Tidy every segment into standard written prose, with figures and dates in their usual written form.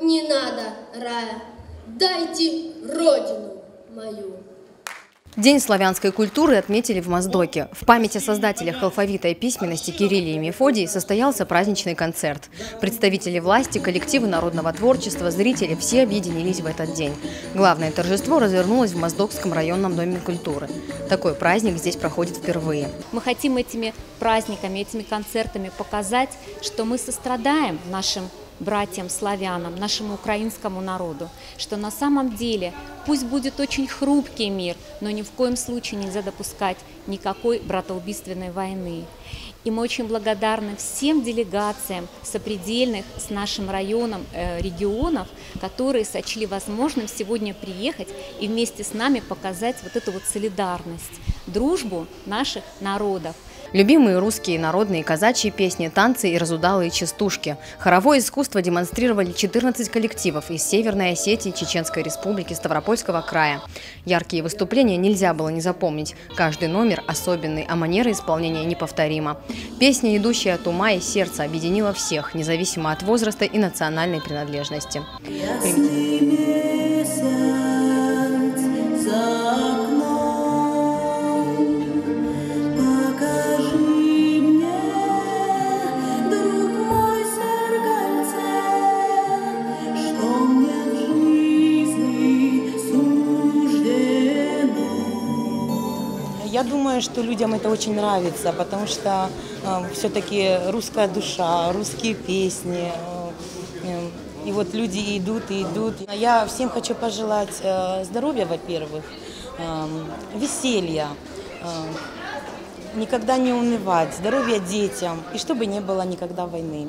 не надо рая, дайте родину мою. День славянской культуры отметили в Моздоке. В память о создателях алфавита и письменности Кирилле и Мефодии состоялся праздничный концерт. Представители власти, коллективы народного творчества, зрители – все объединились в этот день. Главное торжество развернулось в Моздокском районном доме культуры. Такой праздник здесь проходит впервые. Мы хотим этими праздниками, этими концертами показать, что мы сострадаем нашим братьям-славянам, нашему украинскому народу, что на самом деле пусть будет очень хрупкий мир, но ни в коем случае нельзя допускать никакой братоубийственной войны. И мы очень благодарны всем делегациям сопредельных с нашим районом регионов, которые сочли возможным сегодня приехать и вместе с нами показать вот эту вот солидарность, дружбу наших народов. Любимые русские народные казачьи песни, танцы и разудалые частушки. Хоровое искусство демонстрировали 14 коллективов из Северной Осетии, Чеченской Республики, Ставропольского края. Яркие выступления нельзя было не запомнить. Каждый номер особенный, а манера исполнения неповторима. Песня, идущая от ума и сердца, объединила всех, независимо от возраста и национальной принадлежности. Я думаю, что людям это очень нравится, потому что все-таки русская душа, русские песни. И вот люди идут и идут. Я всем хочу пожелать здоровья, во-первых, веселья, никогда не унывать, здоровья детям, и чтобы не было никогда войны.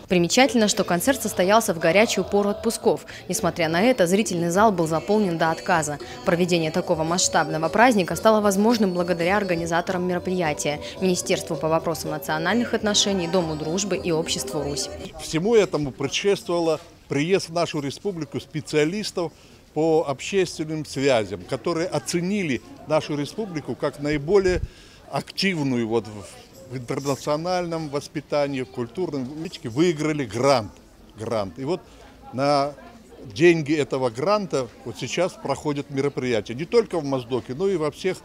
Примечательно, что концерт состоялся в горячую пору отпусков. Несмотря на это, зрительный зал был заполнен до отказа. Проведение такого масштабного праздника стало возможным благодаря организаторам мероприятия – Министерству по вопросам национальных отношений, Дому дружбы и Обществу Русь. Всему этому предшествовало приезд в нашу республику специалистов по общественным связям, которые оценили нашу республику как наиболее активную в интернациональном воспитании, в культурном, выиграли грант. И вот на деньги этого гранта вот сейчас проходят мероприятия не только в Моздоке, но и во всех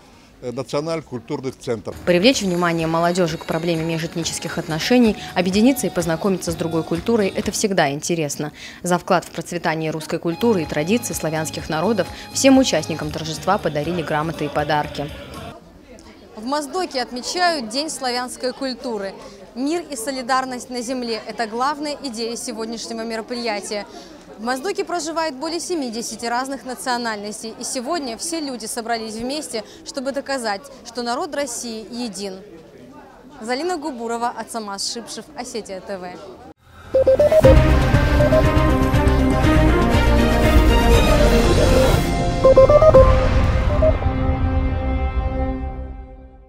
национальных культурных центрах. Привлечь внимание молодежи к проблеме межэтнических отношений, объединиться и познакомиться с другой культурой – это всегда интересно. За вклад в процветание русской культуры и традиций славянских народов всем участникам торжества подарили грамоты и подарки. В Моздоке отмечают День славянской культуры. Мир и солидарность на земле – это главная идея сегодняшнего мероприятия. В Моздоке проживает более 70 разных национальностей. И сегодня все люди собрались вместе, чтобы доказать, что народ России един. Залина Губурова, Ацамаз Шипшев, Осетия ТВ.